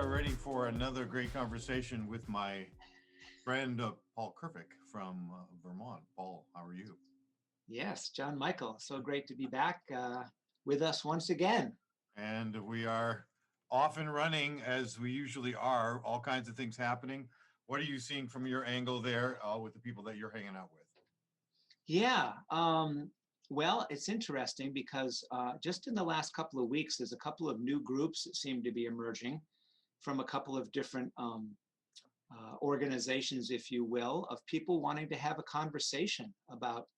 are ready for another great conversation with my friend Paul Kervick from Vermont. Paul, how are you? Yes, John Michael, so great to be back with us once again. And we are off and running as we usually are, all kinds of things happening. What are you seeing from your angle there with the people that you're hanging out with? Yeah, well, it's interesting because just in the last couple of weeks, there's a couple of new groups that seem to be emerging from a couple of different organizations, if you will, of people wanting to have a conversation about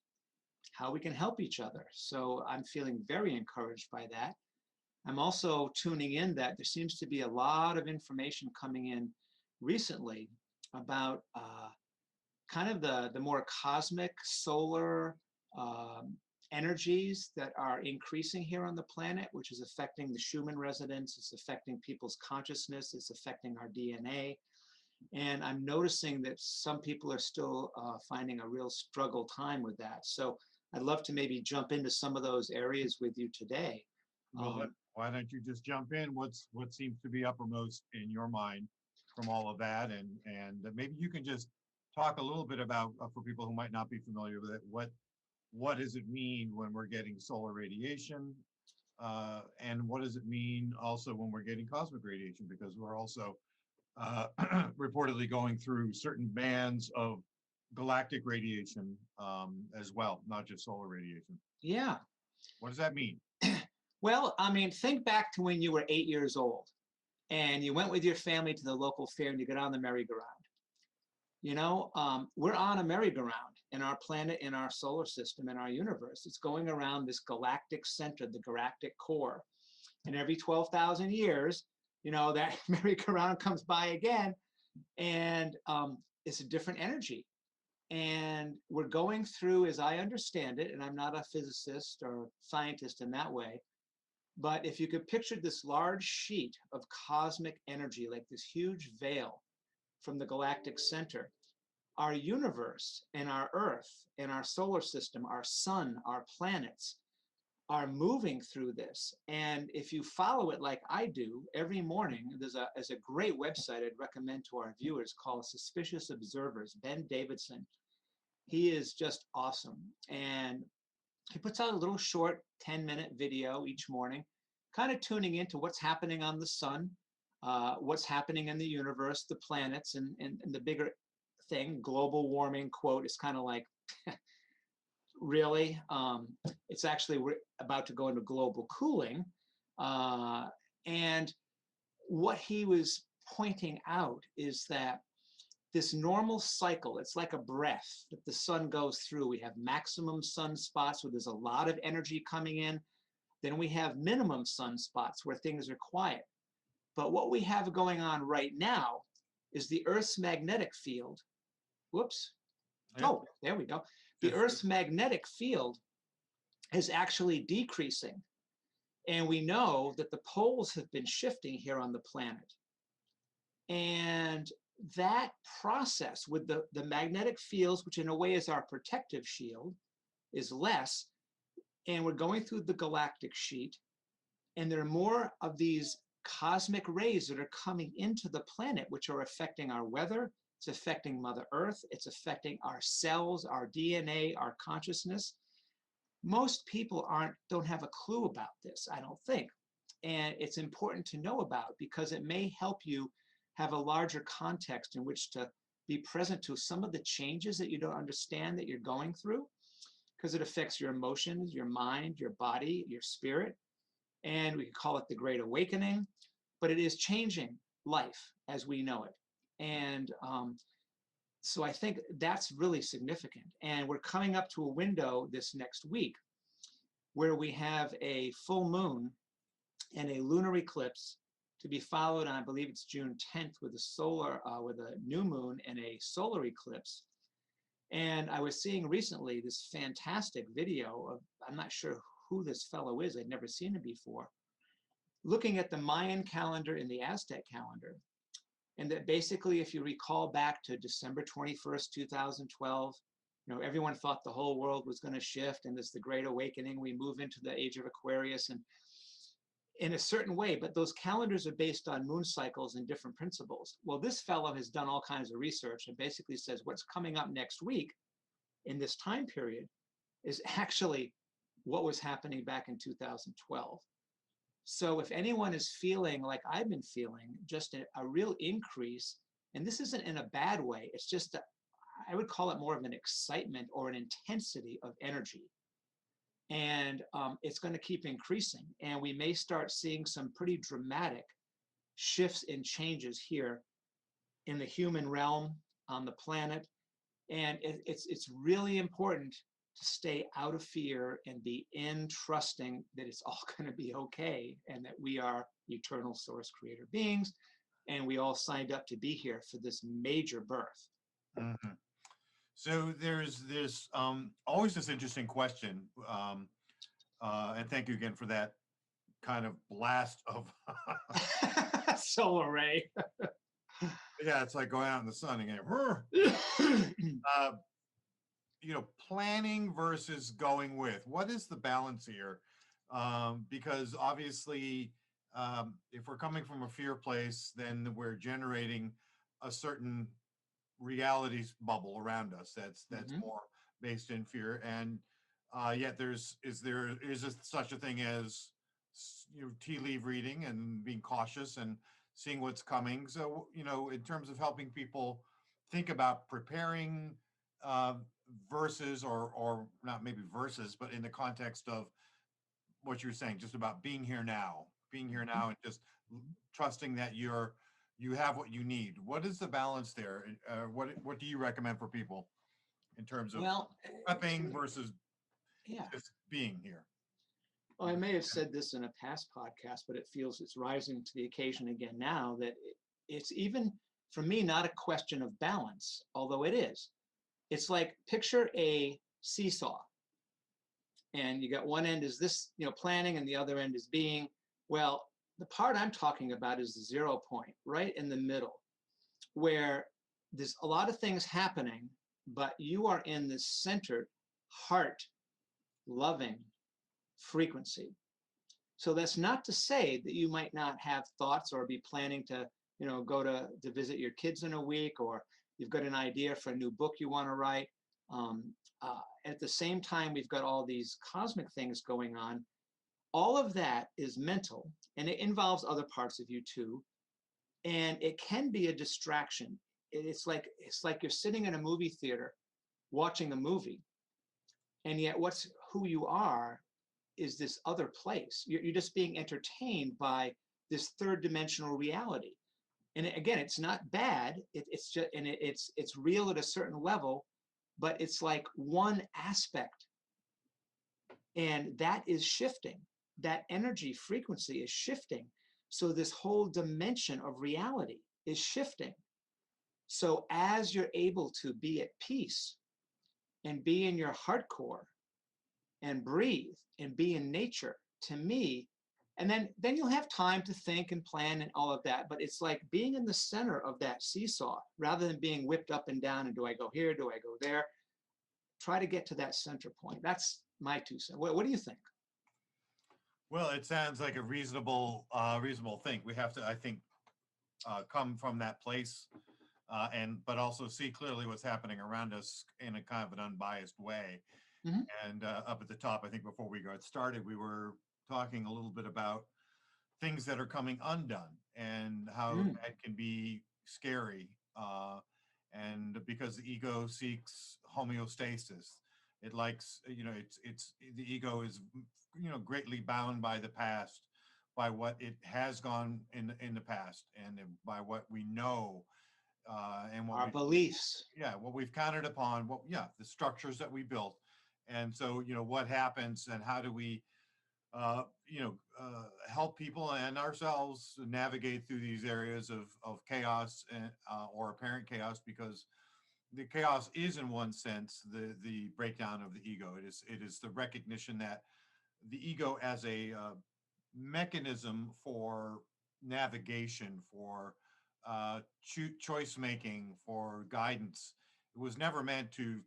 how we can help each other. So I'm feeling very encouraged by that. I'm also tuning in that there seems to be a lot of information coming in recently about kind of the more cosmic solar energies that are increasing here on the planet, which is affecting the Schumann resonance, it's affecting people's consciousness, it's affecting our DNA. And I'm noticing that some people are still finding a real struggle time with that. So I'd love to maybe jump into some of those areas with you today. Well, why don't you just jump in? What seems to be uppermost in your mind from all of that, and maybe you can just talk a little bit about for people who might not be familiar with it. What does it mean when we're getting solar radiation, and what does it mean also when we're getting cosmic radiation? Because we're also reportedly going through certain bands of galactic radiation as well, not just solar radiation. Yeah. What does that mean? Well, I mean, think back to when you were 8 years old and you went with your family to the local fair and you got on the merry-go-round. You know, we're on a merry-go-round in our planet, in our solar system, in our universe. It's going around this galactic center, the galactic core. And every 12,000 years, you know, that merry-go-round comes by again, and it's a different energy. And we're going through, as I understand it, and I'm not a physicist or scientist in that way, but if you could picture this large sheet of cosmic energy, like this huge veil from the galactic center, our universe and our Earth and our solar system, our sun, our planets are moving through this. And if you follow it like I do every morning, there's a great website I'd recommend to our viewers called Suspicious Observers, Ben Davidson. He is just awesome. And he puts out a little short 10-minute video each morning, kind of tuning into what's happening on the sun, what's happening in the universe, the planets, and the bigger thing, global warming, quote, is kind of like, really? It's actually, we're about to go into global cooling. And what he was pointing out is that this normal cycle, it's like a breath that the sun goes through. We have maximum sunspots where there's a lot of energy coming in. Then we have minimum sunspots where things are quiet. But what we have going on right now is the Earth's magnetic field. Whoops. Oh, there we go. The Earth's magnetic field is actually decreasing. And we know that the poles have been shifting here on the planet. And that process with the magnetic fields, which in a way is our protective shield, is less. And we're going through the galactic sheet, and there are more of these cosmic rays that are coming into the planet, which are affecting our weather. It's affecting Mother Earth. It's affecting our cells, our DNA, our consciousness. Most people don't have a clue about this, I don't think. And it's important to know about because it may help you have a larger context in which to be present to some of the changes that you don't understand that you're going through, because it affects your emotions, your mind, your body, your spirit. And we could call it the Great Awakening, but it is changing life as we know it. And so I think that's really significant. And we're coming up to a window this next week where we have a full moon and a lunar eclipse to be followed on, I believe it's June 10th, with a new moon and a solar eclipse. And I was seeing recently this fantastic video of, I'm not sure who this fellow is, I'd never seen him before, looking at the Mayan calendar and the Aztec calendar. And that basically, if you recall back to December 21st, 2012, you know, everyone thought the whole world was going to shift and there's the Great Awakening. We move into the age of Aquarius. And in a certain way, but those calendars are based on moon cycles and different principles. Well, this fellow has done all kinds of research and basically says what's coming up next week in this time period is actually what was happening back in 2012. So if anyone is feeling like I've been feeling, just a real increase, and this isn't in a bad way, it's just, I would call it more of an excitement or an intensity of energy. And it's going to keep increasing. And we may start seeing some pretty dramatic shifts and changes here in the human realm, on the planet. And it's really important to stay out of fear and be in trusting that it's all going to be okay and that we are eternal source creator beings and we all signed up to be here for this major birth. Mm-hmm. So there's always this interesting question, and thank you again for that kind of blast of solar ray. Yeah, it's like going out in the sun again. Planning versus going with. What is the balance here? Because obviously, if we're coming from a fear place, then we're generating a certain realities bubble around us that's more based in fear. And yet is there such a thing as tea leaf reading and being cautious and seeing what's coming? So in terms of helping people think about preparing versus or not maybe versus, but in the context of what you're saying, just about being here now and just trusting that you have what you need. What is the balance there? What do you recommend for people in terms of prepping versus just being here? Well, I may have said this in a past podcast, but it feels it's rising to the occasion again now, that it's even for me not a question of balance, although it is. It's like picture a seesaw, and you got one end is this, planning, and the other end is being. Well, the part I'm talking about is the 0 point, right in the middle, where there's a lot of things happening, but you are in the centered, heart, loving frequency. So that's not to say that you might not have thoughts or be planning to, go to visit your kids in a week, or you've got an idea for a new book you want to write. At the same time, we've got all these cosmic things going on. All of that is mental, and it involves other parts of you too. And it can be a distraction. It's like you're sitting in a movie theater watching a movie, and yet who you are is this other place. You're just being entertained by this third dimensional reality. And again, it's not bad. It's just, and it's real at a certain level, but it's like one aspect, and that is shifting. That energy frequency is shifting. So this whole dimension of reality is shifting. So as you're able to be at peace and be in your heart core and breathe and be in nature, to me, and then you'll have time to think and plan and all of that. But it's like being in the center of that seesaw rather than being whipped up and down. And do I go here? Do I go there? Try to get to that center point. That's my 2 cents. What do you think? Well, it sounds like a reasonable thing. We have to, I think, come from that place, but also see clearly what's happening around us in a kind of an unbiased way. Mm-hmm. And up at the top, I think before we got started, we were talking a little bit about things that are coming undone and how that can be scary. And because the ego seeks homeostasis, it likes, it's the ego is, greatly bound by the past, by what it has gone in the past, and by what we know, and what our beliefs. What we've counted upon, the structures that we built. And so, what happens and how do we, help people and ourselves navigate through these areas of chaos and, or apparent chaos, because the chaos is, in one sense, the breakdown of the ego. It is the recognition that the ego as a mechanism for navigation, for choice making, for guidance. It was never meant to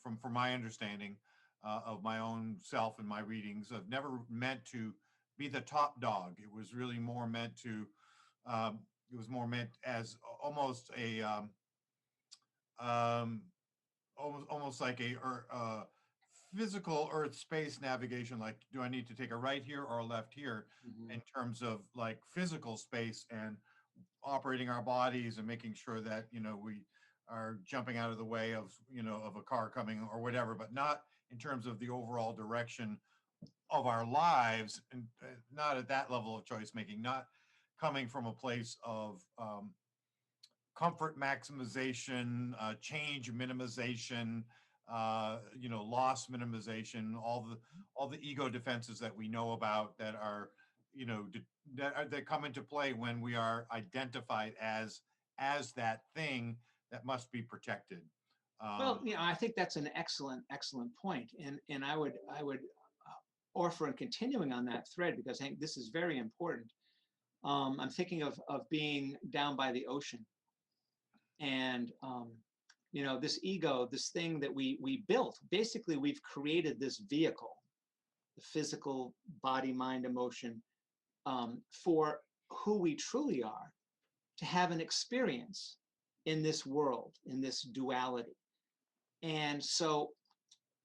from my understanding of my own self and my readings, I've never meant to be the top dog. It was really more meant to, it was more meant as almost a, um, almost like a physical Earth space navigation. Like, do I need to take a right here or a left here, Mhm. in terms of like physical space and operating our bodies and making sure that, we are jumping out of the way of, of a car coming or whatever, but not in terms of the overall direction of our lives, and not at that level of choice making, not coming from a place of comfort maximization, change minimization, loss minimization, all the ego defenses that we know about that are, that come into play when we are identified as that thing that must be protected. Well, Um, I think that's an excellent point, and I would offer, and continuing on that thread, because I think this is very important. I'm thinking of being down by the ocean, and this ego, this thing that we built. Basically, we've created this vehicle, the physical body, mind, emotion, for who we truly are, to have an experience in this world, in this duality. And so,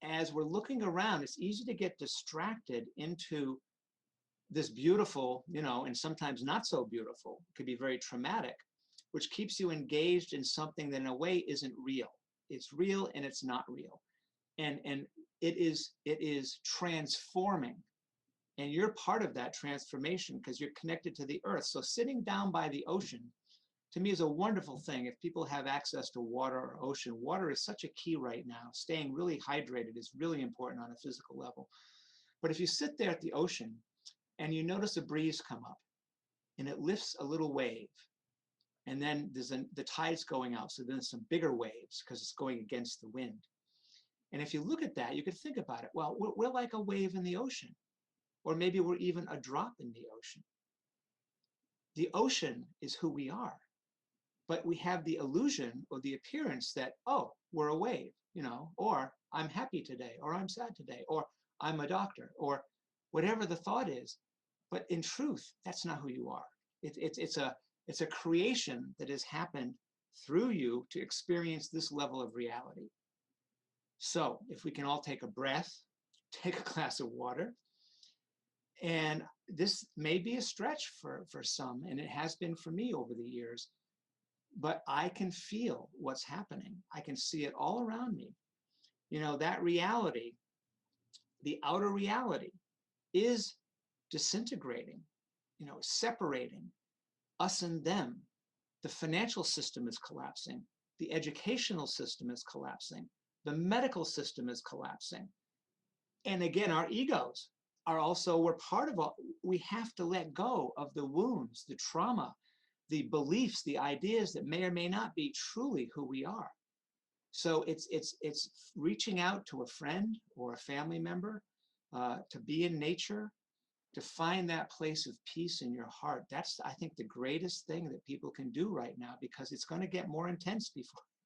as we're looking around, it's easy to get distracted into this beautiful, and sometimes not so beautiful, it could be very traumatic, which keeps you engaged in something that in a way isn't real. It's real and it's not real. And it is transforming. And you're part of that transformation because you're connected to the earth. So sitting down by the ocean, to me, is a wonderful thing. If people have access to water or ocean, water is such a key right now. Staying really hydrated is really important on a physical level. But if you sit there at the ocean and you notice a breeze come up and it lifts a little wave, and then the tide's going out, so then there's some bigger waves because it's going against the wind. And if you look at that, you could think about it. Well, we're like a wave in the ocean, or maybe we're even a drop in the ocean. The ocean is who we are, but we have the illusion or the appearance that, oh, we're a wave, or I'm happy today, or I'm sad today, or I'm a doctor, or whatever the thought is. But in truth, that's not who you are. It's a creation that has happened through you to experience this level of reality. So if we can all take a breath, take a glass of water, and this may be a stretch for some, and it has been for me over the years, but I can feel what's happening. I can see it all around me. That reality, the outer reality, is disintegrating, separating us and them. The financial system is collapsing. The educational system is collapsing. The medical system is collapsing. And again, our egos are also, we're part of all, we have to let go of the wounds, the trauma, the beliefs, the ideas that may or may not be truly who we are. So it's reaching out to a friend or a family member, to be in nature, to find that place of peace in your heart. That's, I think, the greatest thing that people can do right now, because it's going to get more intense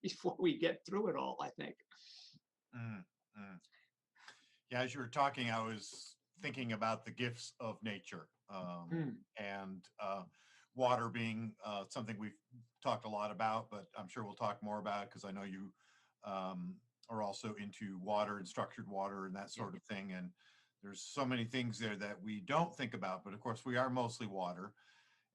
before we get through it all, I think. mm, mm. Yeah, as you were talking, I was thinking about the gifts of nature, Mm. and water being something we've talked a lot about, but I'm sure we'll talk more about it because I know you um, are also into water and structured water and that sort of thing. And there's so many things there that we don't think about, but of course we are mostly water.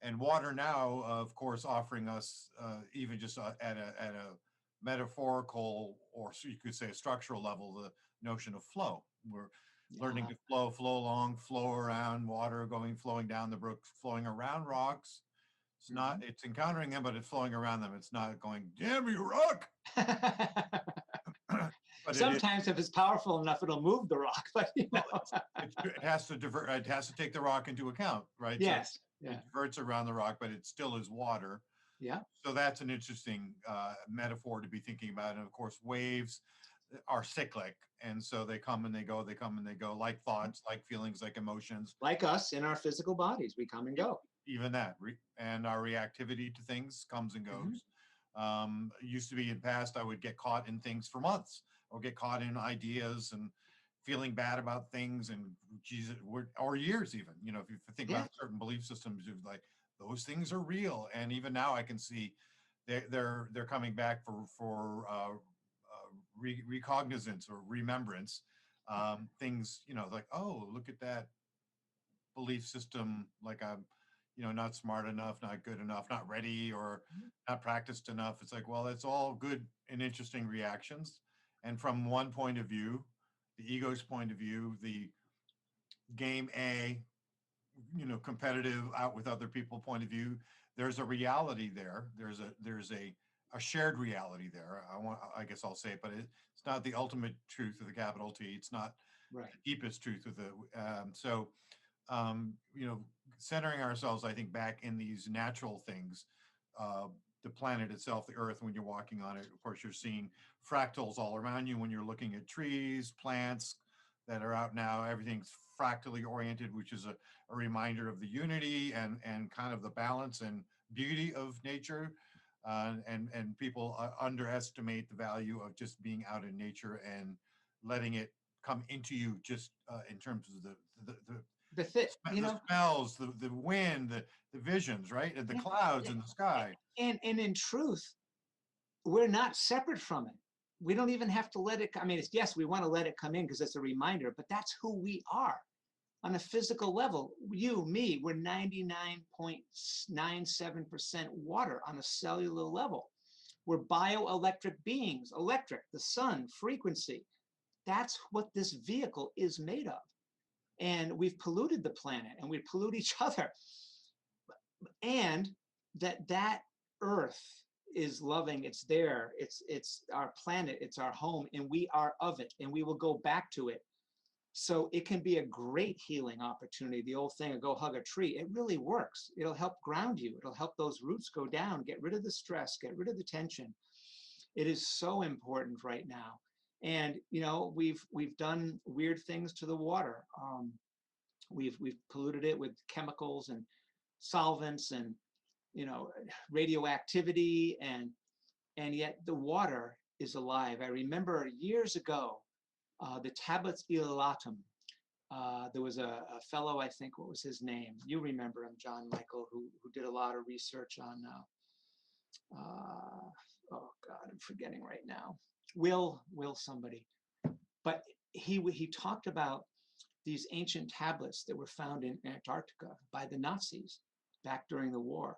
And water now, of course, offering us even just at a metaphorical, or so you could say a structural level, the notion of flow. We're learning to flow along, flow around, water flowing down the brook, flowing around rocks. It's not, it's encountering them, but it's flowing around them. It's not going, damn you, rock. But sometimes if it's powerful enough, it'll move the rock, but it has to divert, it has to take the rock into account, right? Yes. So Yeah. it diverts around the rock, but it still is water. Yeah. So that's an interesting metaphor to be thinking about. And of course, waves are cyclic. And so they come and they go, they come and they go, like thoughts, like feelings, like emotions. Like us in our physical bodies, we come and go. Even that, and our reactivity to things comes and goes. Used to be in past, I would get caught in things for months, or get caught in ideas and feeling bad about things and Jesus, or years even, if you think Yeah. about certain belief systems, you're like, those things are real. And even now I can see they're coming back for recognizance or remembrance. Things, like, oh, look at that belief system, like I'm, not smart enough, not good enough, not ready, or not practiced enough. It's like, well, it's all good and interesting reactions. And from one point of view, the ego's point of view, the game A, competitive out with other people point of view, there's a reality there. There's a shared reality there. I guess I'll say it, but it's not the ultimate truth with a capital T. It's not Right. the deepest truth with centering ourselves, I think, back in these natural things, the planet itself, the earth, when you're walking on it, of course, you're seeing fractals all around you when you're looking at trees, plants that are out now. Everything's fractally oriented, which is a reminder of the unity and kind of the balance and beauty of nature. And people underestimate the value of just being out in nature and letting it come into you, just in terms of the smells, the wind, the visions, right? And the clouds in the sky. And in truth, we're not separate from it. We don't even have to let it. I mean, yes, we want to let it come in because it's a reminder, but that's who we are on a physical level. You, me, we're 99.97% water on a cellular level. We're bioelectric beings, electric, the sun, frequency. That's what this vehicle is made of. And we've polluted the planet and we pollute each other. And that earth is loving, it's there, it's our planet, it's our home, and we are of it, and we will go back to it. So it can be a great healing opportunity. The old thing of go hug a tree, it really works. It'll help ground you. It'll help those roots go down, get rid of the stress, get rid of the tension. It is so important right now. And we've done weird things to the water. We've polluted it with chemicals and solvents and radioactivity, and yet the water is alive. I remember years ago, the tablets Ilalatum. There was a fellow, I think, what was his name? You remember him, John Michael, who did a lot of research on, oh God, I'm forgetting right now. Will somebody. But he talked about these ancient tablets that were found in Antarctica by the Nazis back during the war.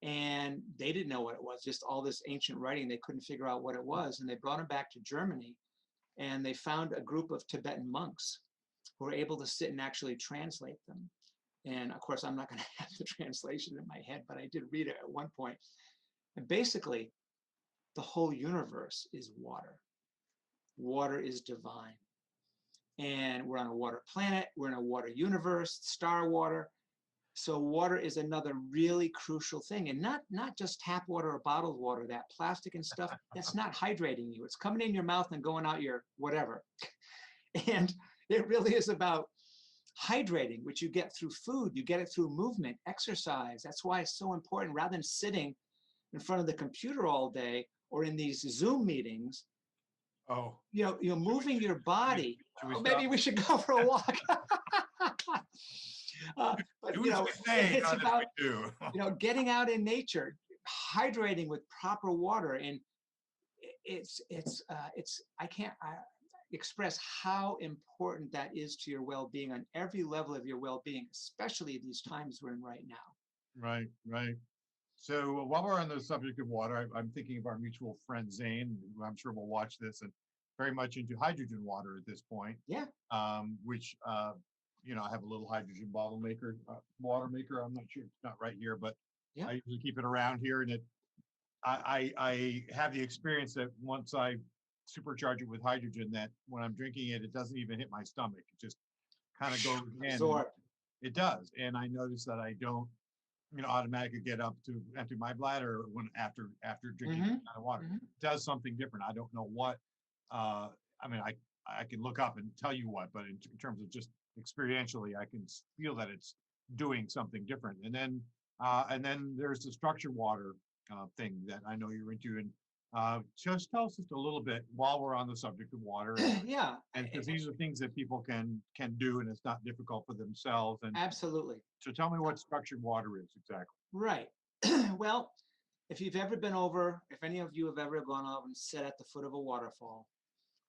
And they didn't know what it was, just all this ancient writing. They couldn't figure out what it was. And they brought them back to Germany, and they found a group of Tibetan monks who were able to sit and actually translate them. And of course, I'm not going to have the translation in my head, but I did read it at one point. And basically, the whole universe is water. Water is divine. And we're on a water planet, we're in a water universe, star water. So water is another really crucial thing, and not just tap water or bottled water. That plastic and stuff, that's not hydrating you. It's coming in your mouth and going out your whatever. And it really is about hydrating, which you get through food, you get it through movement, exercise. That's why it's so important. Rather than sitting in front of the computer all day or in these Zoom meetings, moving your body. Maybe we should go for a walk. But it's about getting out in nature, hydrating with proper water, and I can't express how important that is to your well-being on every level of your well-being, especially these times we're in right now. Right. So while we're on the subject of water, I'm thinking of our mutual friend Zane, who I'm sure will watch this, and very much into hydrogen water at this point. Yeah. Which I have a little hydrogen bottle maker, water maker. I'm not sure, it's not right here, but I usually keep it around here. And I have the experience that once I supercharge it with hydrogen, that when I'm drinking it, it doesn't even hit my stomach. It just kind of goes in. It does. And I notice that I don't, automatically get up to empty my bladder when after drinking that kind of water. It does something different. I don't know what. I can look up and tell you what, but in terms of just experientially, I can feel that it's doing something different. And then there's the structured water thing that I know you're into, and Just tell us just a little bit while we're on the subject of water, Yeah, and because these are things that people can do, and it's not difficult for themselves. And absolutely. so, tell me what structured water is exactly. Right. Well, if you've ever been over, if any of you have ever gone over and sat at the foot of a waterfall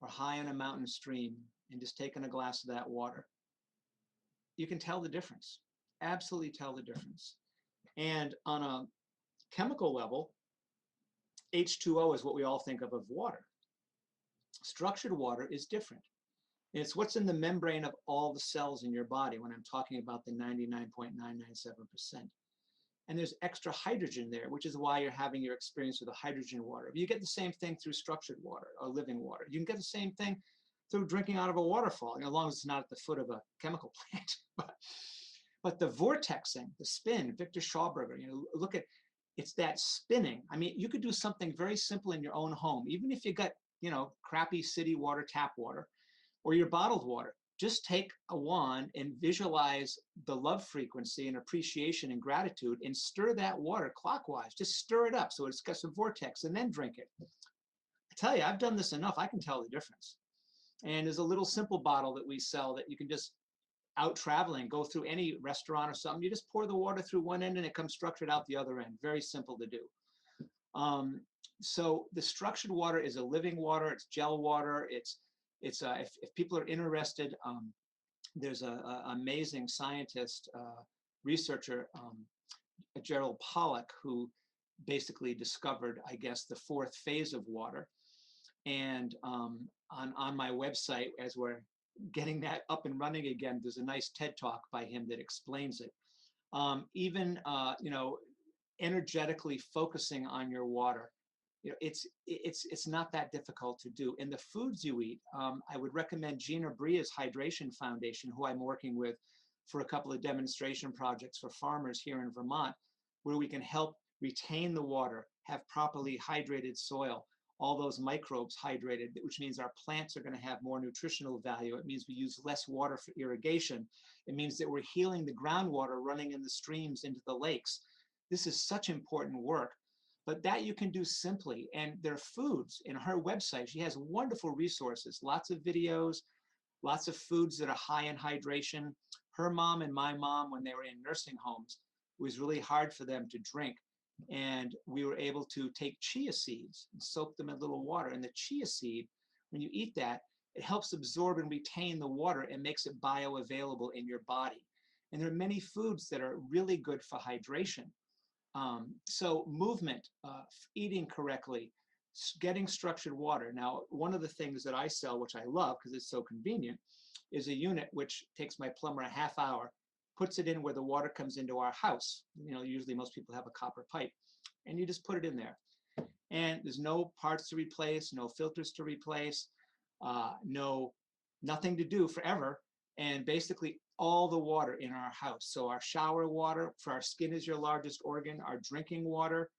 or high on a mountain stream and just taken a glass of that water, you can tell the difference. Absolutely tell the difference. And on a chemical level, H2O is what we all think of water. Structured water is different. It's what's in the membrane of all the cells in your body when I'm talking about the 99.997%. And there's extra hydrogen there, which is why you're having your experience with the hydrogen water. You get the same thing through structured water or living water. You can get the same thing through drinking out of a waterfall, as long as it's not at the foot of a chemical plant. But the vortexing, the spin, Victor Schauberger, look at, it's that spinning. I mean, you could do something very simple in your own home, even if you got, crappy city water, tap water, or your bottled water. Just take a wand and visualize the love frequency and appreciation and gratitude and stir that water clockwise. Just stir it up so it's got some vortex and then drink it. I tell you, I've done this enough. I can tell the difference. And there's a little simple bottle that we sell that you can just out traveling, go through any restaurant or something. You just pour the water through one end and it comes structured out the other end. Very simple to do. So the structured water is a living water. It's gel water. If people are interested, there's an amazing scientist, researcher, Gerald Pollack, who basically discovered, I guess, the fourth phase of water. And on my website, as we're getting that up and running again, there's a nice TED talk by him that explains it. Even energetically focusing on your water, it's not that difficult to do. And the foods you eat, I would recommend Gina Bria's Hydration Foundation, who I'm working with for a couple of demonstration projects for farmers here in Vermont, where we can help retain the water, have properly hydrated soil, all those microbes hydrated, which means our plants are going to have more nutritional value. It means we use less water for irrigation. It means that we're healing the groundwater running in the streams into the lakes. This is such important work, but that you can do simply. And there are foods in her website. She has wonderful resources, lots of videos, lots of foods that are high in hydration. Her mom and my mom, when they were in nursing homes, it was really hard for them to drink. And we were able to take chia seeds and soak them in a little water. And the chia seed, when you eat that, it helps absorb and retain the water and makes it bioavailable in your body. And there are many foods that are really good for hydration. So movement, eating correctly, getting structured water. Now, one of the things that I sell, which I love because it's so convenient, is a unit which takes my plumber a half hour, puts it in where the water comes into our house. Usually most people have a copper pipe, and you just put it in there. And there's no parts to replace, no filters to replace, nothing to do forever. And basically all the water in our house. So our shower water for our skin is your largest organ, our drinking water.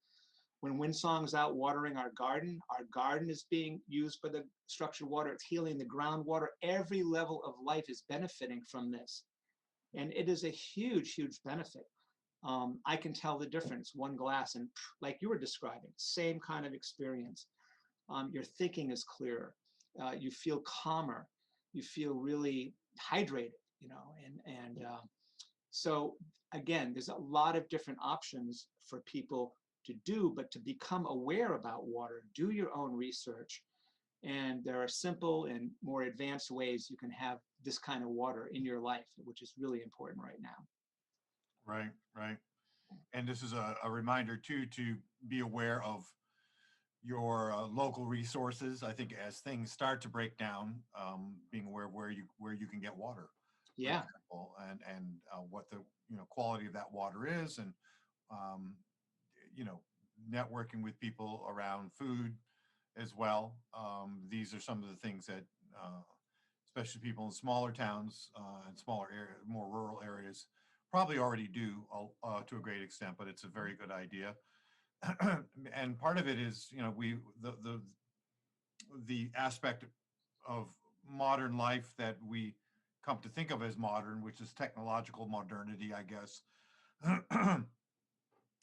When Windsong's out watering our garden is being used by the structured water. It's healing the groundwater. Every level of life is benefiting from this. And it is a huge, huge benefit. I can tell the difference, one glass, and like you were describing, same kind of experience. Your thinking is clearer. You feel calmer. You feel really hydrated, so again, there's a lot of different options for people to do, but to become aware about water, do your own research. And there are simple and more advanced ways you can have this kind of water in your life, which is really important right now. Right, right. And this is a reminder too to be aware of your local resources. I think as things start to break down, being aware of where you can get water, Yeah, for example, and what the quality of that water is, and um, you know networking with people around food as well. These are some of the things that especially people in smaller towns and smaller more rural areas probably already do to a great extent, but it's a very good idea. And part of it is, the aspect of modern life that we come to think of as modern, which is technological modernity, I guess,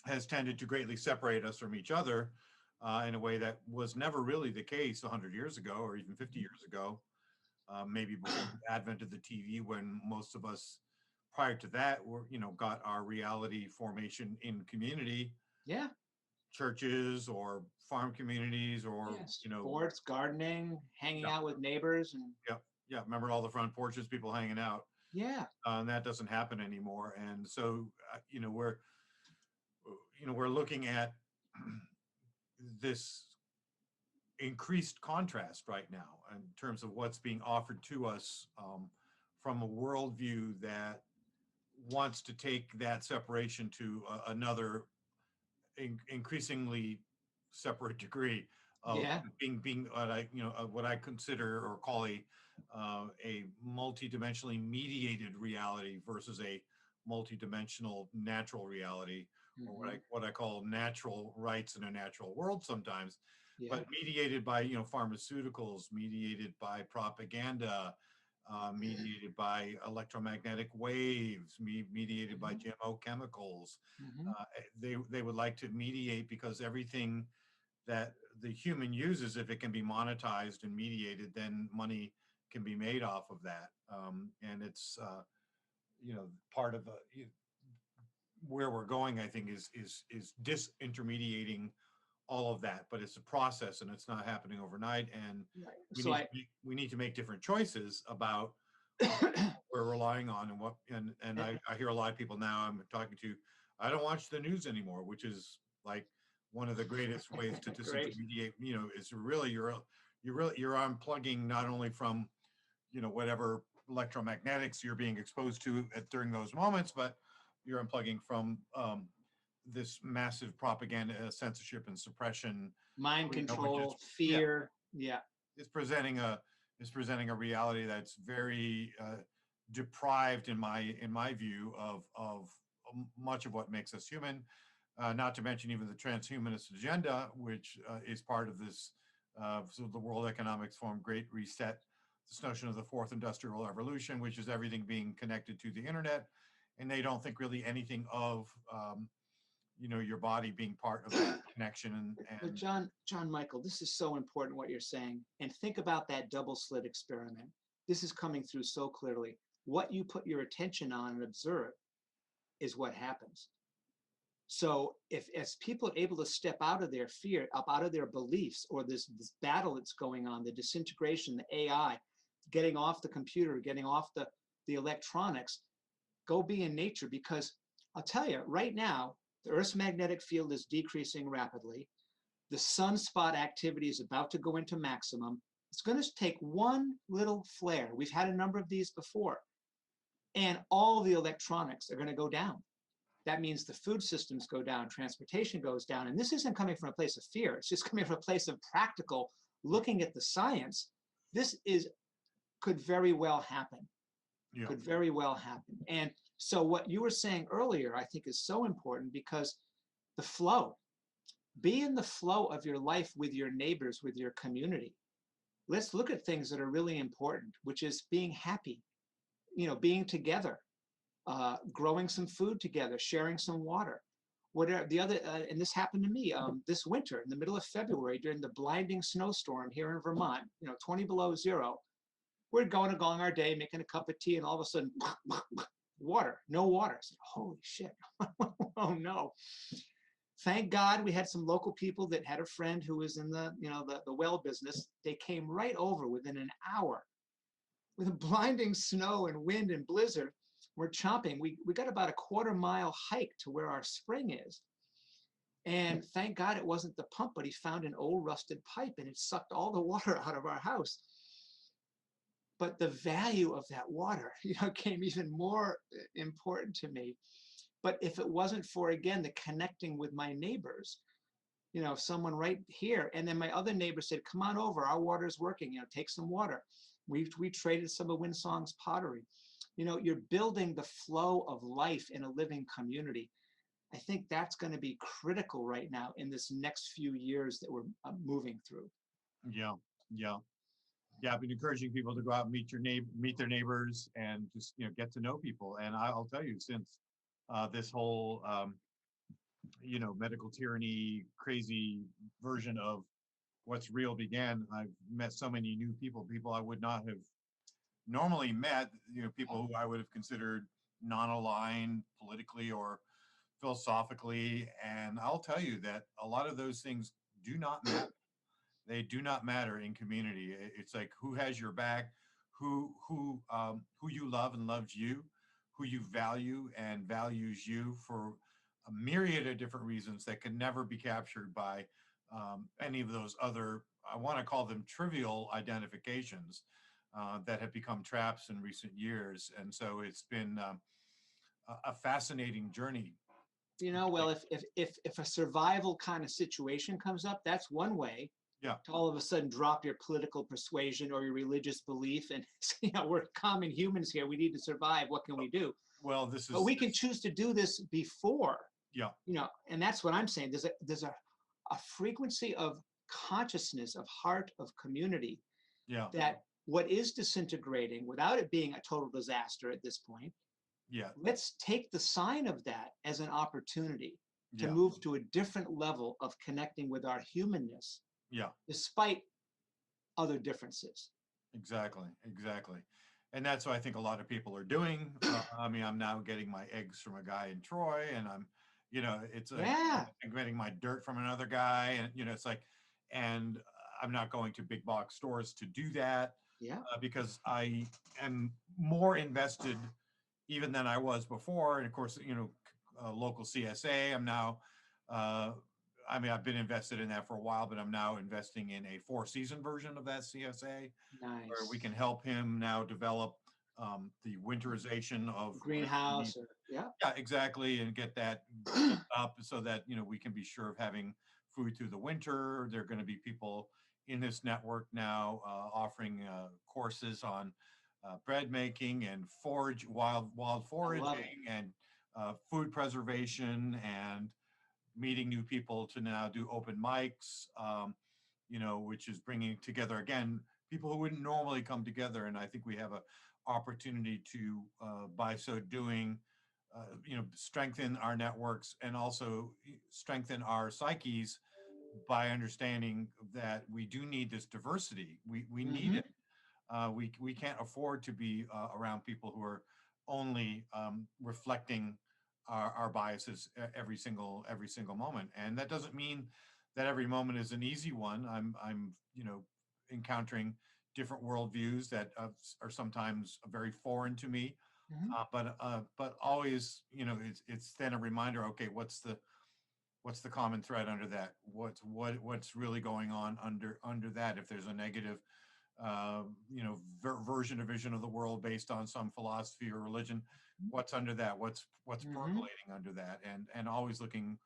has tended to greatly separate us from each other. in a way that was never really the case 100 years ago or even 50 years ago, maybe before the advent of the TV, when most of us prior to that were, got our reality formation in community, Yeah. churches or farm communities or, Yeah. Sports, gardening, hanging yeah, out with neighbors, and yeah, yeah. Remember all the front porches, people hanging out, yeah. and that doesn't happen anymore. And so, we're looking at this increased contrast right now in terms of what's being offered to us, from a worldview that wants to take that separation to another increasingly separate degree of Yeah. being what I consider or call a multidimensionally mediated reality versus a multidimensional natural reality, or Hmm. what I call natural rights in a natural world sometimes, Yeah. but mediated by pharmaceuticals, mediated by propaganda, mediated by electromagnetic waves, mediated by Hmm. GMO chemicals. Hmm. They would like to mediate because everything that the human uses, if it can be monetized and mediated, then money can be made off of that. And it's part of where we're going, I think, is disintermediating all of that, but it's a process and it's not happening overnight. And Right. we So need I, to make, we need to make different choices about and, we're relying on, and I hear a lot of people now I'm talking to, I don't watch the news anymore, which is like one of the greatest ways to great. disintermediate, is really you're unplugging not only from, whatever electromagnetics you're being exposed to during those moments, but you're unplugging from, this massive propaganda, censorship and suppression, Mind which is, control, yeah, fear. Yeah. is presenting a reality that's very deprived, in my view, of much of what makes us human. Not to mention even the transhumanist agenda, which is part of this, so the World Economics Forum Great Reset, this notion of the fourth industrial revolution, which is everything being connected to the internet, and they don't think really anything of, your body being part of that connection. But And John Michael, this is so important what you're saying. And think about that double slit experiment. This is coming through so clearly. What you put your attention on and observe is what happens. So if as people are able to step out of their fear, up out of their beliefs, or this battle that's going on, the disintegration, the AI, getting off the computer, getting off the electronics, go be in nature. Because I'll tell you right now, the Earth's magnetic field is decreasing rapidly. The sunspot activity is about to go into maximum. It's going to take one little flare. We've had a number of these before, and all the electronics are going to go down. That means the food systems go down, transportation goes down. And this isn't coming from a place of fear. It's just coming from a place of practical looking at the science. This could very well happen, yeah, could very well happen. And so what you were saying earlier, I think is so important, because the flow, be in the flow of your life with your neighbors, with your community. Let's look at things that are really important, which is being happy, being together, growing some food together, sharing some water. Whatever the other, and this happened to me this winter in the middle of February during the blinding snowstorm here in Vermont, 20 below zero. We're going along our day, making a cup of tea, and all of a sudden, water, no water. I said, holy shit. Oh no. Thank God we had some local people that had a friend who was in the well business. They came right over within an hour with blinding snow and wind and blizzard. We're chomping. We got about a quarter-mile hike to where our spring is. And thank God it wasn't the pump, but he found an old rusted pipe and it sucked all the water out of our house. But the value of that water, became even more important to me. But if it wasn't for, again, the connecting with my neighbors, someone right here, and then my other neighbor said, come on over, our water's working, take some water. We traded some of Winsong's pottery. You're building the flow of life in a living community. I think that's going to be critical right now in this next few years that we're moving through. yeah, yeah. Yeah, I've been encouraging people to go out and meet their neighbors, and just get to know people. And I'll tell you, since this whole medical tyranny, crazy version of what's real began, I've met so many new people I would not have normally met, people who I would have considered non-aligned politically or philosophically. And I'll tell you that a lot of those things do not matter. They do not matter in community. It's like who has your back, who you love and loves you, who you value and values you for a myriad of different reasons that can never be captured by any of those other, I want to call them trivial identifications that have become traps in recent years. And so it's been a fascinating journey. Well, if a survival kind of situation comes up, that's one way Yeah. to all of a sudden drop your political persuasion or your religious belief and say, we're common humans here. We need to survive. What can we do? Well, but we can choose to do this before. Yeah. And that's what I'm saying. There's a frequency of consciousness, of heart, of community. Yeah. That what is disintegrating, without it being a total disaster at this point. Yeah. Let's take the sign of that as an opportunity to move to a different level of connecting with our humanness. Yeah. Despite other differences. Exactly. And that's what I think a lot of people are doing. I mean, I'm now getting my eggs from a guy in Troy, and I'm getting my dirt from another guy, and it's like, and I'm not going to big box stores to do that. Yeah. Because I am more invested even than I was before, and of course, local CSA. I'm now. I've been invested in that for a while, but I'm now investing in a 4-season version of that CSA, nice. where we can help him now develop the winterization of greenhouse. Yeah, exactly, and get that up so that we can be sure of having food through the winter. There are going to be people in this network now offering courses on bread making and wild foraging and food preservation and meeting new people to now do open mics, which is bringing together, again, people who wouldn't normally come together. And I think we have an opportunity to, by so doing, strengthen our networks and also strengthen our psyches by understanding that we do need this diversity. We need it. We can't afford to be around people who are only reflecting our biases every single moment, and that doesn't mean that every moment is an easy one. I'm encountering different worldviews that are sometimes very foreign to me, but always it's then a reminder. Okay, what's the common thread under that? What's really going on under that? If there's a negative version or vision of the world based on some philosophy or religion, what's under that? What's percolating under that? And always looking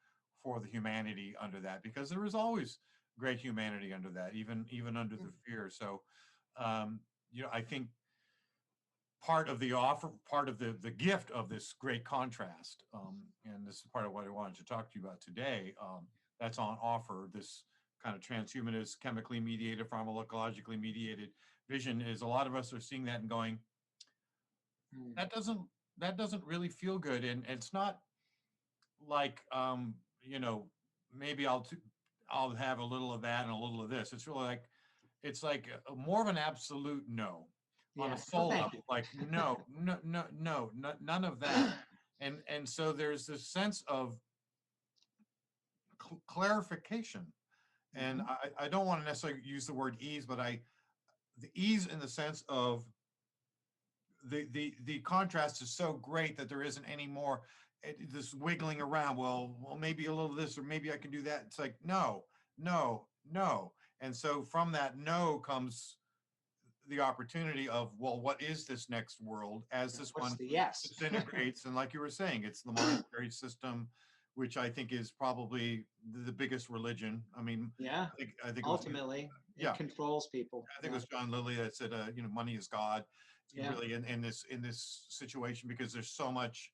for the humanity under that, because there is always great humanity under that, even under the fear. So, I think part of the offer, part of the gift of this great contrast, and this is part of what I wanted to talk to you about today, that's on offer, this kind of transhumanist, chemically mediated, pharmacologically mediated vision, is a lot of us are seeing that and going, that doesn't really feel good. And it's not like, maybe I'll have a little of that and a little of this. It's really like, more of an absolute no. On a soul level, like no, none of that. And so there's this sense of clarification. And I don't want to necessarily use the word ease, but the ease in the sense of the contrast is so great that there isn't any more this wiggling around. Well, maybe a little of this, or maybe I can do that. It's like, no. And so from that no comes the opportunity of, well, what is this next world as this one disintegrates? And like you were saying, it's the monetary system, which I think is probably the biggest religion. I mean, I think ultimately it controls people. I think it was John Lilly that said, money is God. Really in this situation, because there's so much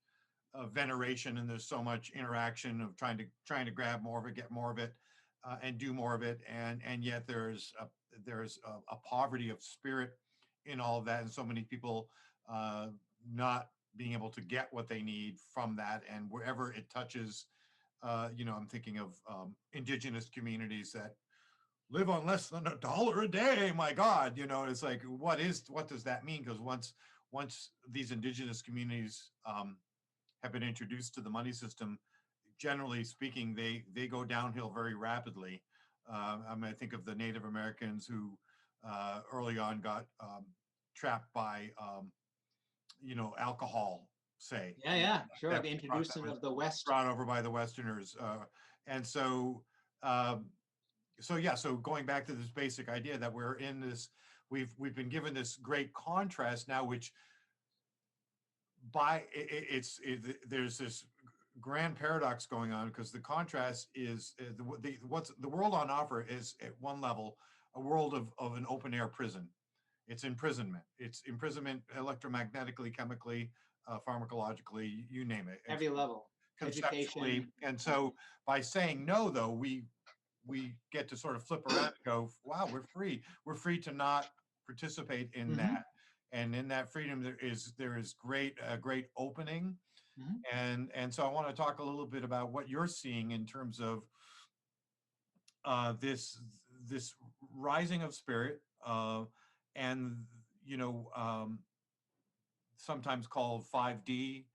veneration and there's so much interaction of trying to grab more of it, get more of it, and do more of it, and yet there's a poverty of spirit in all of that, and so many people not being able to get what they need from that, and wherever it touches I'm thinking of indigenous communities that live on less than $1 a day. My God, it's like, what does that mean? Because once these indigenous communities have been introduced to the money system, generally speaking, they go downhill very rapidly. I think of the Native Americans who early on got trapped by alcohol, say, Yeah, yeah, sure. that The introduction was of the West. brought over by the Westerners, and so. Um, so going back to this basic idea that we're in this, we've been given this great contrast now, which there's this grand paradox going on, because the contrast is what's the world on offer is, at one level, a world of an open air prison. It's imprisonment electromagnetically, chemically, pharmacologically, you name it. It's Every level, conceptually. education. And so by saying no, though, we get to sort of flip around and go, wow, we're free. We're free to not participate in Hmm. that. And in that freedom, there is great opening. Hmm. And so I want to talk a little bit about what you're seeing in terms of this rising of spirit, and sometimes called 5D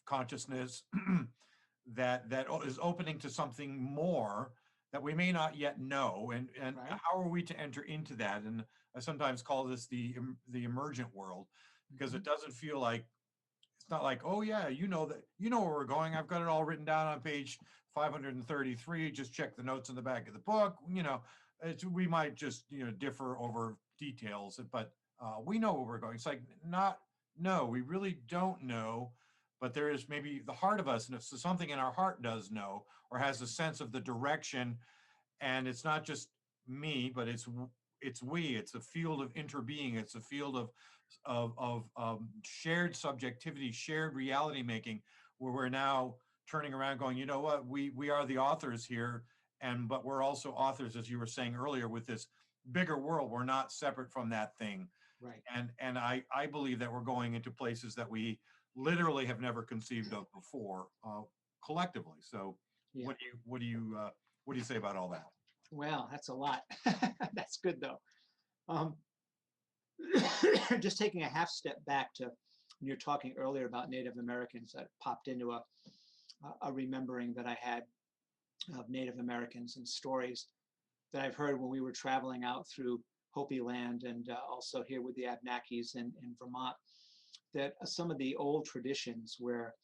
consciousness, that is opening to something more that we may not yet know, and Right. how are we to enter into that? And I sometimes call this the emergent world, because Hmm. it doesn't feel like, it's not like, oh yeah, where we're going. I've got it all written down on page 533. Just check the notes in the back of the book. We might just differ over details, but we know where we're going. It's like, not no, we really don't know, but there is maybe the heart of us, and if so, something in our heart does know, or has a sense of the direction. And it's not just me, but it's we. It's a field of interbeing. It's a field of shared subjectivity, shared reality making, where we're now turning around, going, you know what, we are the authors here, but we're also authors, as you were saying earlier, with this bigger world. We're not separate from that thing. Right. And I believe that we're going into places that we literally have never conceived of before, collectively. So Yeah. what do you say about all that? Well, that's a lot. That's good though. Um, just taking a half step back to when you're talking earlier about Native Americans, that popped into a remembering that I had of Native Americans and stories that I've heard when we were traveling out through Hopi land, and also here with the Abnakis in Vermont, that some of the old traditions where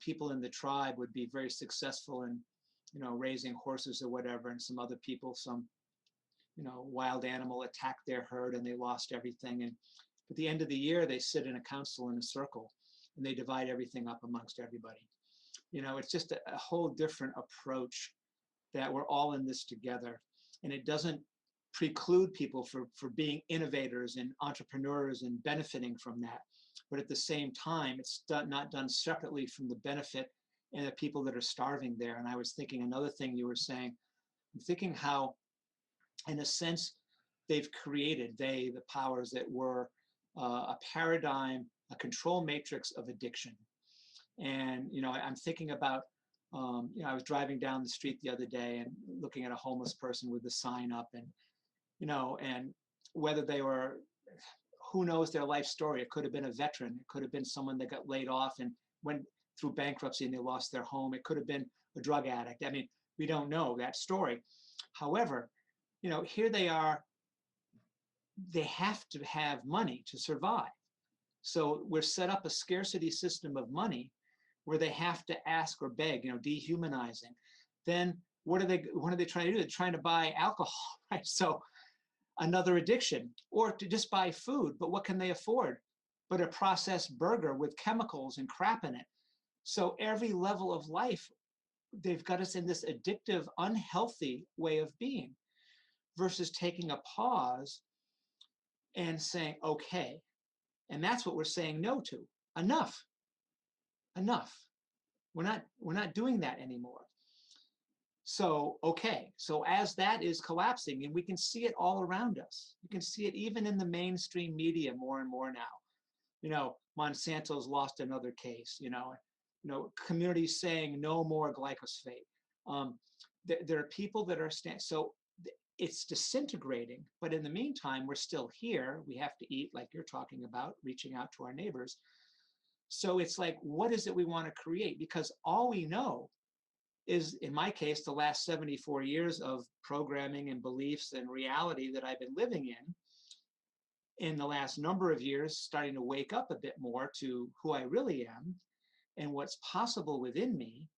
people in the tribe would be very successful in raising horses or whatever, and some other people, some wild animal attacked their herd and they lost everything, and at the end of the year they sit in a council in a circle and they divide everything up amongst everybody. It's just a whole different approach, that we're all in this together, and it doesn't preclude people for being innovators and entrepreneurs and benefiting from that, but at the same time it's not done separately from the benefit and the people that are starving there. And I was thinking another thing you were saying, I'm thinking how in a sense they've created, the powers that were, a paradigm, a control matrix of addiction. And I'm thinking about, I was driving down the street the other day and looking at a homeless person with the sign up, and whether they were, who knows their life story. It could have been a veteran. It could have been someone that got laid off and went through bankruptcy and they lost their home. It could have been a drug addict. I mean, we don't know that story. However, here they are. They have to have money to survive. So we're set up a scarcity system of money where they have to ask or beg, dehumanizing. Then what are they trying to do? They're trying to buy alcohol, right? So another addiction, or to just buy food. But what can they afford? But a processed burger with chemicals and crap in it. So every level of life, they've got us in this addictive, unhealthy way of being, versus taking a pause and saying, okay. And that's what we're saying no to. Enough. Enough. We're not doing that anymore. So, okay. So as that is collapsing, and we can see it all around us, you can see it even in the mainstream media more and more now. Monsanto's lost another case, communities saying no more glyphosate. There are people that are so it's disintegrating, but in the meantime, we're still here. We have to eat, like you're talking about, reaching out to our neighbors. So it's like, what is it we want to create? Because all we know is, in my case, the last 74 years of programming and beliefs and reality that I've been living in the last number of years, starting to wake up a bit more to who I really am and what's possible within me.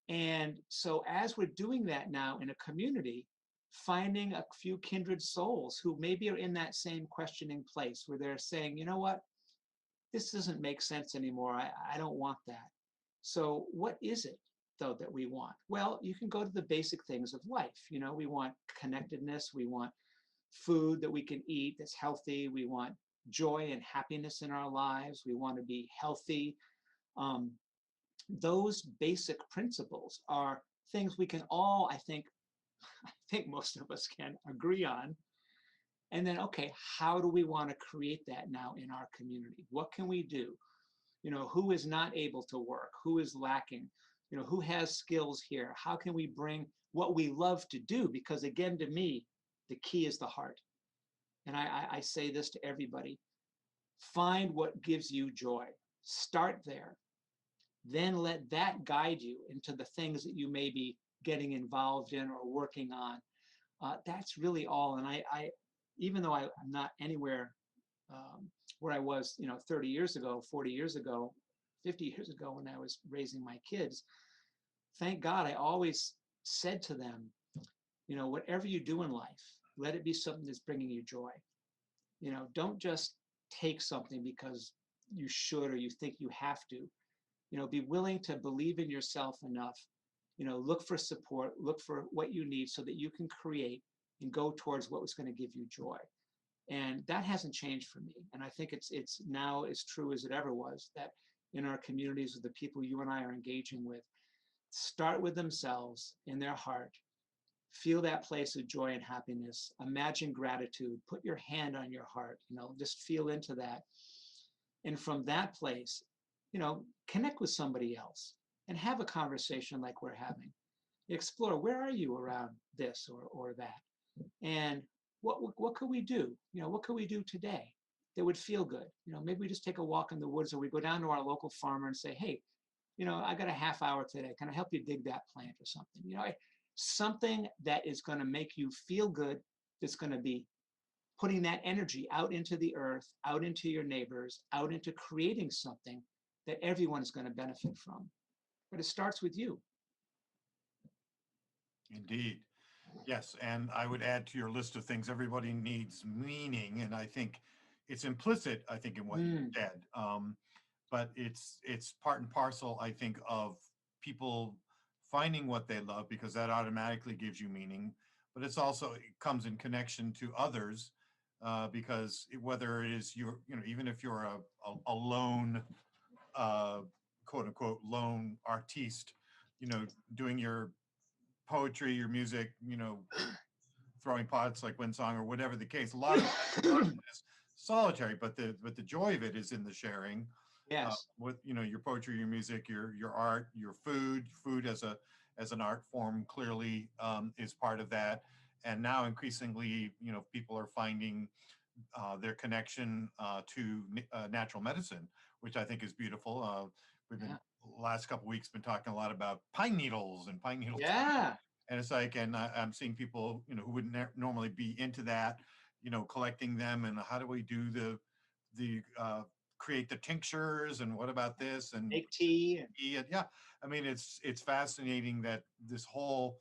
And so as we're doing that now in a community, finding a few kindred souls who maybe are in that same questioning place where they're saying, you know what, this doesn't make sense anymore. I don't want that. So what is it, though, that we want? Well, you can go to the basic things of life. We want connectedness. We want food that we can eat that's healthy. We want joy and happiness in our lives. We want to be healthy. Those basic principles are things we can all, I think most of us can agree on. And then, okay, how do we want to create that now in our community? What can we do? Who is not able to work? Who is lacking? Who has skills here? How can we bring what we love to do? Because again, to me, the key is the heart. And I say this to everybody: find what gives you joy. Start there. Then let that guide you into the things that you may be getting involved in or working on. That's really all. And I even though I'm not anywhere where I was, 30 years ago, 40 years ago, 50 years ago when I was raising my kids, thank God I always said to them, whatever you do in life, let it be something that's bringing you joy. Don't just take something because you should or you think you have to. Be willing to believe in yourself enough. Look for support, look for what you need so that you can create and go towards what was going to give you joy. And that hasn't changed for me. And I think it's now as true as it ever was, that in our communities with the people you and I are engaging with, start with themselves in their heart. Feel that place of joy and happiness. Imagine gratitude. Put your hand on your heart. Just feel into that. And from that place, connect with somebody else and have a conversation like we're having. Explore, where are you around this or that? And what could we do? What could we do today that would feel good? Maybe we just take a walk in the woods, or we go down to our local farmer and say, hey, I got a half hour today. Can I help you dig that plant or something? Something that is going to make you feel good, that's going to be putting that energy out into the earth, out into your neighbors, out into creating something that everyone is going to benefit from. But it starts with you. Indeed. Yes, and I would add to your list of things, everybody needs meaning, and I think it's implicit, I think, in what you said. But it's part and parcel, I think, of people finding what they love, because that automatically gives you meaning. But it comes in connection to others, because whether it is even if you're a lone, quote unquote, lone artiste, doing your poetry, your music, throwing pots like Winsong or whatever the case. A lot of it is solitary, but the joy of it is in the sharing. Yes. With your poetry, your music, your art, your food as an art form clearly is part of that. And now increasingly, people are finding their connection to natural medicine, which I think is beautiful. We've been last couple of weeks been talking a lot about pine needles and pine needles. Yeah. And it's like, and I'm seeing people, who wouldn't normally be into that, collecting them, and how do we do the create the tinctures, and what about this, and make tea. Yeah, I mean, it's fascinating that this whole,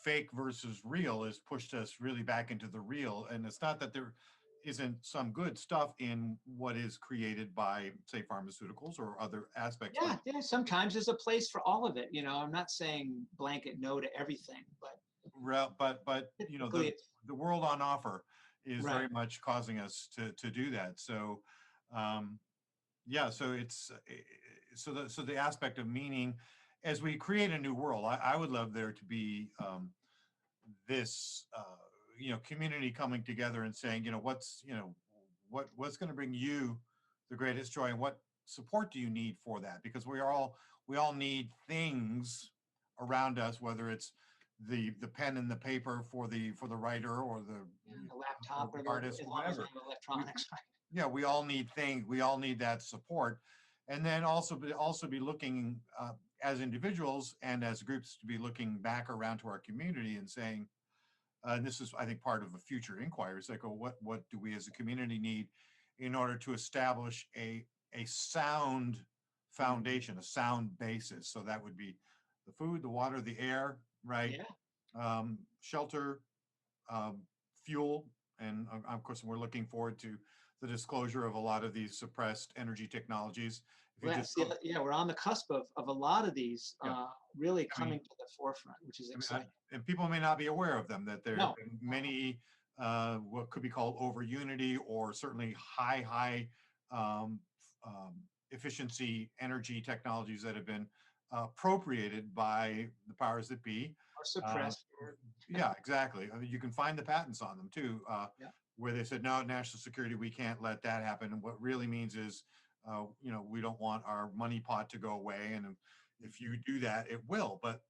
fake versus real has pushed us really back into the real. And it's not that there isn't some good stuff in what is created by, say, pharmaceuticals or other aspects. Yeah, sometimes there's a place for all of it. I'm not saying blanket no to everything, but the world on offer is right. very much causing us to do that. So so it's so the aspect of meaning as we create a new world. I would love there to be this community coming together and saying, what's going to bring you the greatest joy, and what support do you need for that? Because we all need things around us, whether it's the pen and the paper for the writer or the laptop, or the artist, as long as I whatever. have electronics. Yeah, we all need things. We all need that support, and then also be looking as individuals and as groups to be looking back around to our community and saying, and this is, I think, part of a future inquiry. It's like, oh, what do we as a community need in order to establish a sound foundation, a sound basis? So that would be the food, the water, the air, right? Yeah. Shelter, fuel, and of course, we're looking forward to the disclosure of a lot of these suppressed energy technologies. If you just Yeah, we're on the cusp of a lot of these really I mean, coming to the forefront, which is exciting. and people may not be aware of them, that there No. have been many what could be called over unity, or certainly high um, efficiency energy technologies that have been appropriated by the powers that be. Or suppressed. Yeah, exactly. I mean, you can find the patents on them too, Yeah. where they said, no, national security, we can't let that happen. And what really means is, we don't want our money pot to go away. And if you do that, it will. But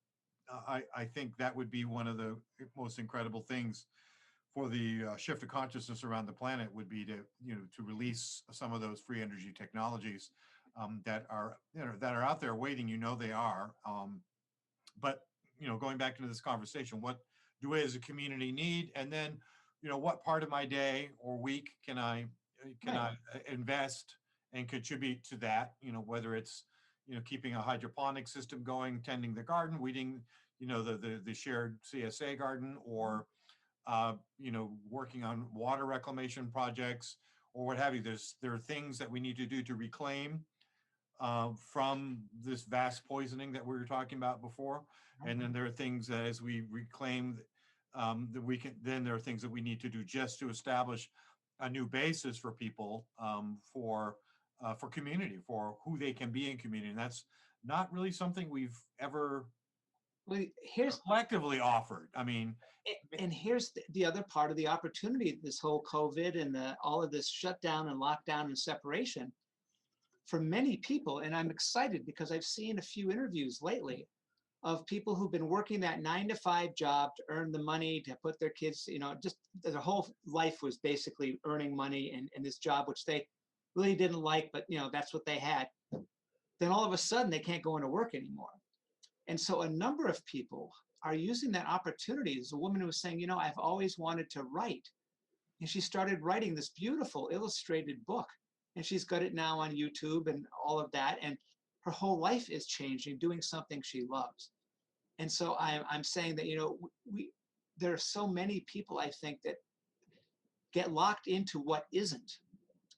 I think that would be one of the most incredible things for the shift of consciousness around the planet, would be to release some of those free energy technologies that are out there waiting. They are. But going back into this conversation, what do we as a community need? And then, what part of my day or week can I invest and contribute to that? Whether it's keeping a hydroponic system going, tending the garden, weeding, the shared CSA garden, or working on water reclamation projects, or what have you. There are things that we need to do to reclaim from this vast poisoning that we were talking about before. And then there are things that, as we reclaim, that we can, then there are things that we need to do just to establish a new basis for people, for community, for who they can be in community. And that's not really something we've ever collectively offered. I mean, and here's the other part of the opportunity, this whole COVID and all of this shutdown and lockdown and separation. For many people, and I'm excited because I've seen a few interviews lately of people who've been working that 9-to-5 job to earn the money to put their kids, just their whole life was basically earning money in this job, which they really didn't like, but that's what they had. Then all of a sudden they can't go into work anymore. And so a number of people are using that opportunity. There's a woman who was saying, I've always wanted to write. And she started writing this beautiful illustrated book. And she's got it now on YouTube and all of that. And her whole life is changing, doing something she loves. And so I'm saying that, there are so many people, I think, that get locked into what isn't.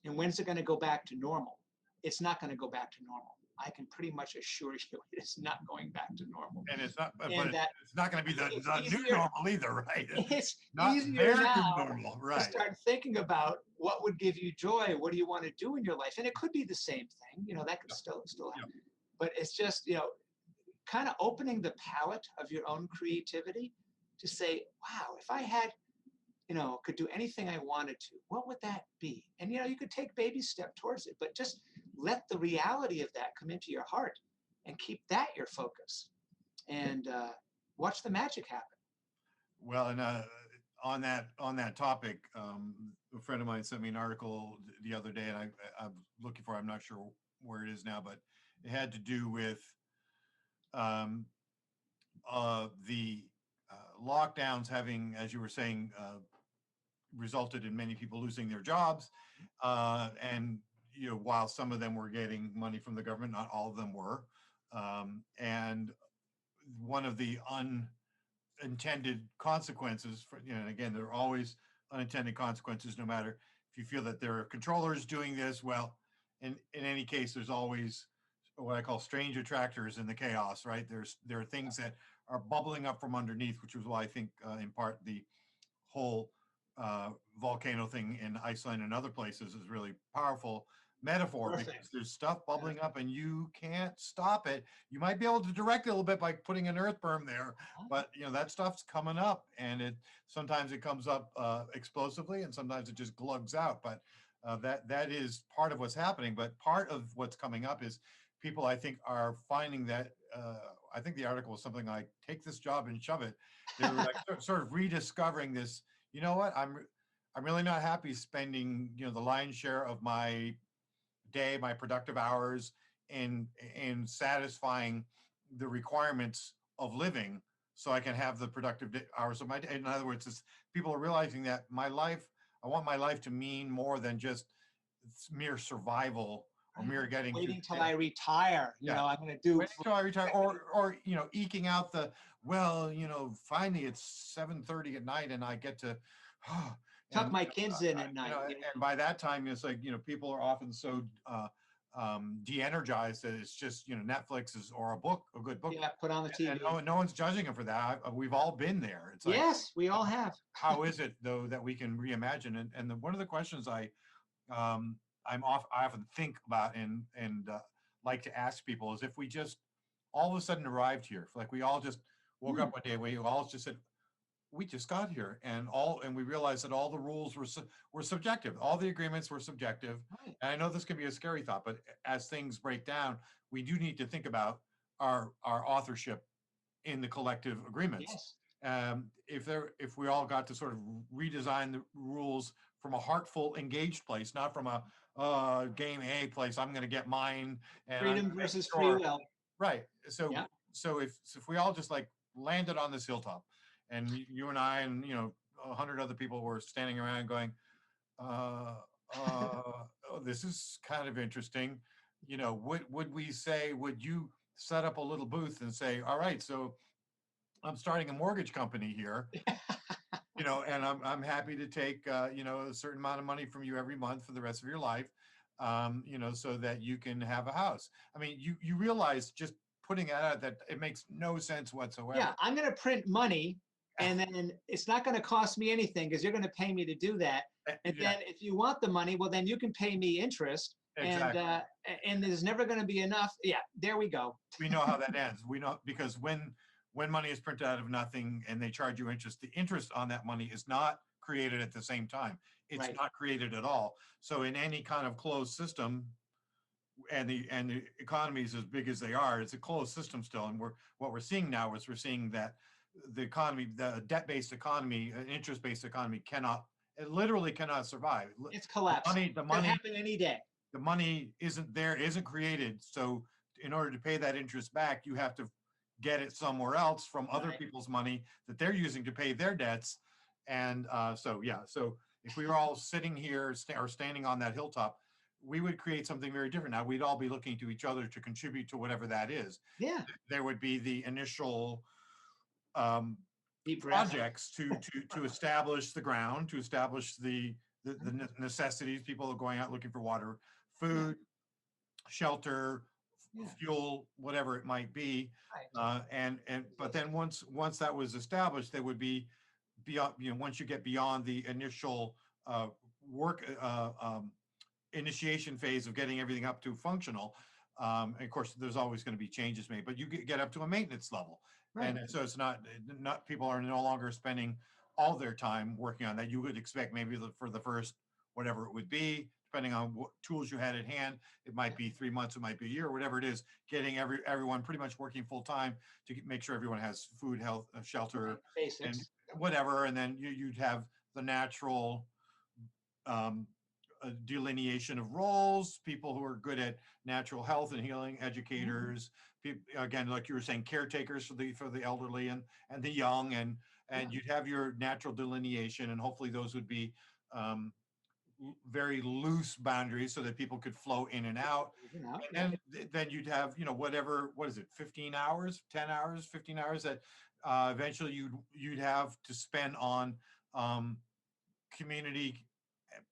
And when's it going to go back to normal? It's not going to go back to normal. I can pretty much assure you it's not going back to normal. And it's not, and but it's not going to be the new normal either, right? It's not easier now normal, right? to start thinking about what would give you joy. What do you want to do in your life? And it could be the same thing. That could still happen. But it's just, kind of opening the palette of your own creativity to say, wow, if I had, could do anything I wanted to, what would that be? And, you could take baby step towards it, but just let the reality of that come into your heart and keep that your focus, and watch the magic happen. Well, and on that topic, a friend of mine sent me an article the other day, and I'm looking for, I'm not sure where it is now, but it had to do with the lockdowns having, as you were saying, resulted in many people losing their jobs. And, while some of them were getting money from the government, not all of them were. And one of the unintended consequences and again, there are always unintended consequences, no matter if you feel that there are controllers doing this. Well, in any case, there's always what I call strange attractors in the chaos, right? There are things that are bubbling up from underneath, which was why I think in part the whole volcano thing in Iceland and other places is really powerful metaphor. Perfect. Because there's stuff bubbling up and you can't stop it. You might be able to direct it a little bit by putting an earth berm there, but that stuff's coming up, and sometimes it comes up explosively, and sometimes it just glugs out. But that is part of what's happening. But part of what's coming up is people, I think, are finding that. I think the article was something like "take this job and shove it." They're like sort of rediscovering this. You know what? I'm really not happy spending the lion's share of my day, my productive hours, in satisfying the requirements of living, so I can have the productive hours of my day. In other words, it's, people are realizing that my life, I want my life to mean more than just mere survival or mere getting through Waiting till the I day. retire, Yeah. I'm going to do. Waiting till I retire, or eking out the, well, finally it's 7:30 at night and I get to Tuck and my kids in at night. and by that time it's like people are often so de-energized that it's just Netflix is, or a good book. Yeah, put on the TV. And no one's judging them for that. We've all been there. It's like, Yes, we all have. how is it though that we can reimagine? One of the questions I often think about and like to ask people is, if we just all of a sudden arrived here, like we all just woke up one day, we all just said, we just got here, and we realized that all the rules were subjective. All the agreements were subjective. Right. And I know this can be a scary thought, but as things break down, we do need to think about our authorship in the collective agreements. Yes. If we all got to sort of redesign the rules from a heartful, engaged place, not from a game A place, I'm going to get mine. And Freedom versus free will. Right. So Yeah. so if we all just like landed on this hilltop, and you and I and 100 other people were standing around going, oh, this is kind of interesting. Would we say, would you set up a little booth and say, all right, so I'm starting a mortgage company here, and I'm happy to take a certain amount of money from you every month for the rest of your life, so that you can have a house. I mean, you realize just putting it out that it makes no sense whatsoever. Yeah, I'm going to print money, and then it's not going to cost me anything because you're going to pay me to do that. And then if you want the money, well, then you can pay me interest. Exactly. And there's never going to be enough. Yeah, there we go. We know how that ends. We know, because when money is printed out of nothing and they charge you interest, the interest on that money is not created at the same time. It's Right. not created at all. So in any kind of closed system, and the economies as big as they are, it's a closed system still. And what we're seeing now is we're seeing that the economy, the debt-based economy, an interest-based economy it literally cannot survive. It's collapsed. The money can happen any day. The money isn't created. So in order to pay that interest back, you have to get it somewhere else from other Right. people's money that they're using to pay their debts. And so if we were all sitting here or standing on that hilltop, we would create something very different. Now we'd all be looking to each other to contribute to whatever that is. Yeah. There would be the initial Deep breath. projects to establish the ground, to establish the necessities. People are going out looking for water, food, shelter, fuel, whatever it might be. Right. But then once that was established, there would be beyond, once you get beyond the initial work initiation phase of getting everything up to functional, and of course there's always going to be changes made, but you get up to a maintenance level. Right. And so it's not people are no longer spending all their time working on that. You would expect maybe for the first, whatever it would be, depending on what tools you had at hand, it might be 3 months, it might be a year, whatever it is, getting everyone pretty much working full time to make sure everyone has food, health, shelter, Basics. and whatever. And then you'd have the natural delineation of roles, people who are good at natural health and healing, educators, again, like you were saying, caretakers for the elderly and the young, and you'd have your natural delineation, and hopefully those would be very loose boundaries so that people could flow in and out. And then you'd have, what is it, 15 hours, 10 hours, 15 hours that eventually you'd have to spend on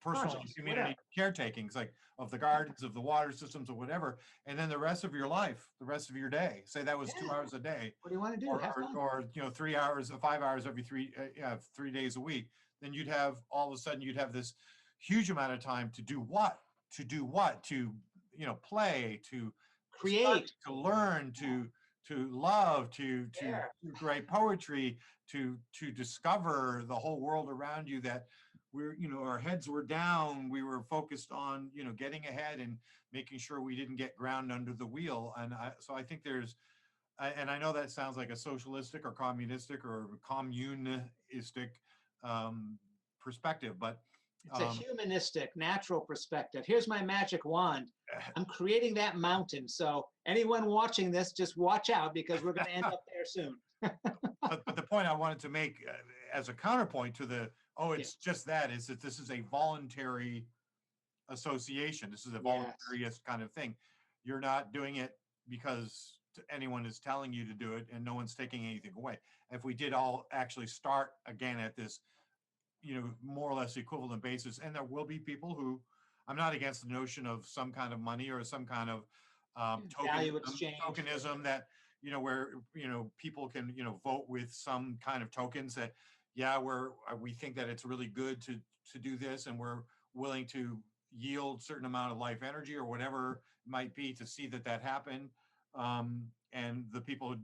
personal community caretaking, like of the gardens, of the water systems, or whatever. And then the rest of your life, the rest of your day, say that was 2 hours a day. What do you want to do? Or 3 hours, 5 hours every 3 days a week. Then you'd have, all of a sudden you'd have this huge amount of time to do what? To play, to create, study, to learn, to love, to write poetry, to discover the whole world around you that we're, our heads were down. We were focused on, getting ahead and making sure we didn't get ground under the wheel. And so I think and I know that sounds like a socialistic or communistic or communistic perspective, but It's a humanistic, natural perspective. Here's my magic wand. I'm creating that mountain. So anyone watching this, just watch out because we're going to end up there soon. but the point I wanted to make as a counterpoint to it's just that, is that this is a voluntary association. This is a voluntarist kind of thing. You're not doing it because anyone is telling you to do it, and no one's taking anything away. If we did all actually start again at this, more or less equivalent basis, and there will be people who, I'm not against the notion of some kind of money or some kind of value exchange, tokenism that, where, people can, vote with some kind of tokens that, we think that it's really good to do this, and we're willing to yield certain amount of life energy or whatever it might be to see that happen. And the people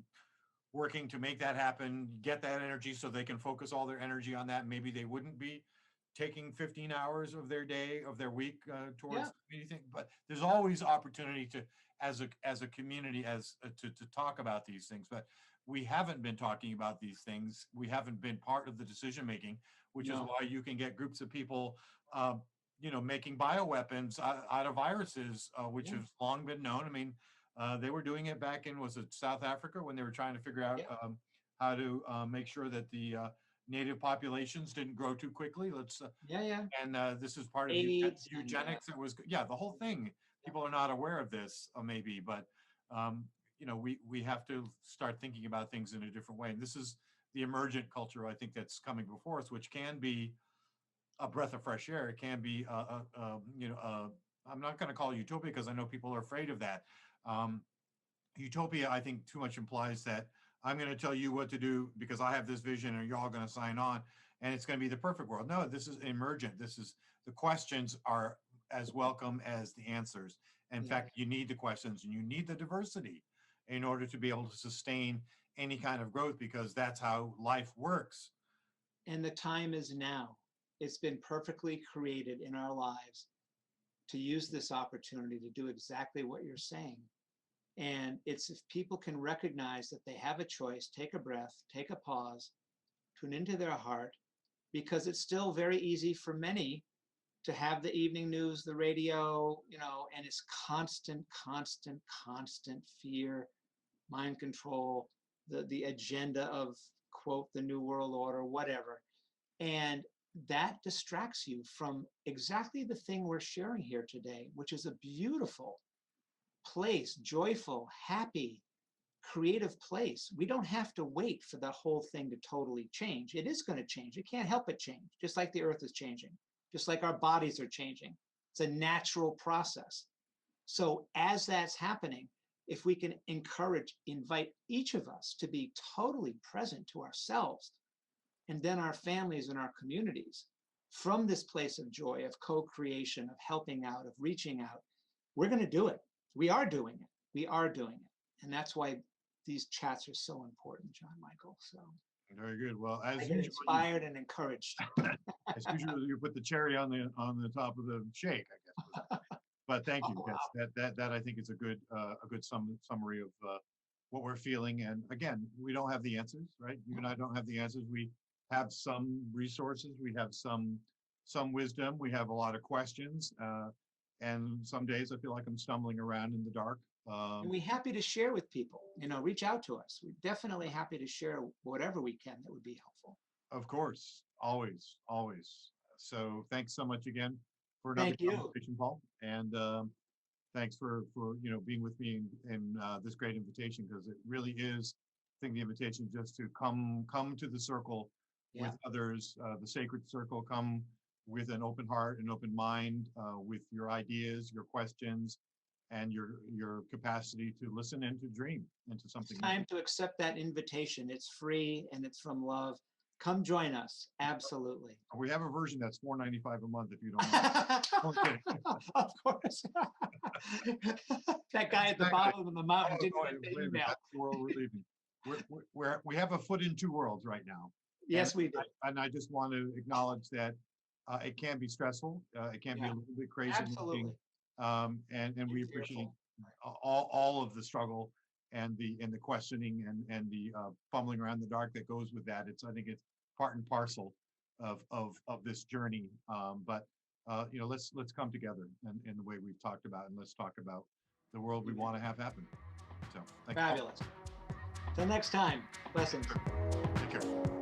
working to make that happen get that energy so they can focus all their energy on that. Maybe they wouldn't be taking 15 hours of their day, of their week towards anything, but there's always opportunity to, as a community, to talk about these things. But we haven't been talking about these things. We haven't been part of the decision making, which is why you can get groups of people making bioweapons out of viruses, which has long been known. I mean, they were doing it back in, was it South Africa, when they were trying to figure out how to make sure that the native populations didn't grow too quickly. And this is part of eugenics. It was the whole thing. People are not aware of this, maybe, but we have to start thinking about things in a different way. And this is the emergent culture, I think, that's coming before us, which can be a breath of fresh air. It can be, I'm not going to call it utopia because I know people are afraid of that. Utopia, I think, too much implies that I'm going to tell you what to do because I have this vision and you're all going to sign on and it's going to be the perfect world. No, this is emergent. The questions are as welcome as the answers. In fact, you need the questions and you need the diversity in order to be able to sustain any kind of growth, because that's how life works. And the time is now. It's been perfectly created in our lives to use this opportunity to do exactly what you're saying. And it's if people can recognize that they have a choice, take a breath, take a pause, tune into their heart, because it's still very easy for many to have the evening news, the radio, and it's constant fear, mind control, the agenda of, quote, the New World Order, whatever. And that distracts you from exactly the thing we're sharing here today, which is a beautiful place, joyful, happy, creative place. We don't have to wait for the whole thing to totally change. It is going to change. It can't help but change, just like the earth is changing, just like our bodies are changing. It's a natural process. So as that's happening, if we can invite each of us to be totally present to ourselves, and then our families and our communities, from this place of joy, of co-creation, of helping out, of reaching out, we're going to do it. We are doing it. We are doing it. And that's why these chats are so important, John Michael. So very good. Well, as I get inspired and encouraged. As usual, you put the cherry on the top of the shake, I guess. But thank you. Oh, wow. That I think is a good summary of what we're feeling. And again, we don't have the answers, right? You and I don't have the answers. We have some resources. We have some wisdom. We have a lot of questions. And some days I feel like I'm stumbling around in the dark. And we're happy to share with people. Reach out to us. We're definitely happy to share whatever we can that would be helpful. Of course, always. So thanks so much again for another conversation, Paul. And thanks for being with me in this great invitation, because it really is, I think, the invitation just to come to the circle with others, the sacred circle. Come with an open heart and open mind, with your ideas, your questions, and your capacity to listen and to dream into something. It's time to accept that invitation. It's free and it's from love. Come join us. Absolutely. We have a version that's $4.95 a month if you don't. Of course. That guy at the bottom of the mountain didn't get the email. That's the world we're leaving. We have a foot in two worlds right now. Yes, we do. And I just want to acknowledge that it can be stressful. It can be Yeah, a little bit crazy absolutely. looking. And we appreciate Fearful. all of the struggle and the questioning and the fumbling around in the dark that goes with that. I think it's part and parcel of this journey. But you know, let's come together in the way we've talked about, and let's talk about the world we want to have happen. So thank you. Fabulous. Till next time, blessings. Take care.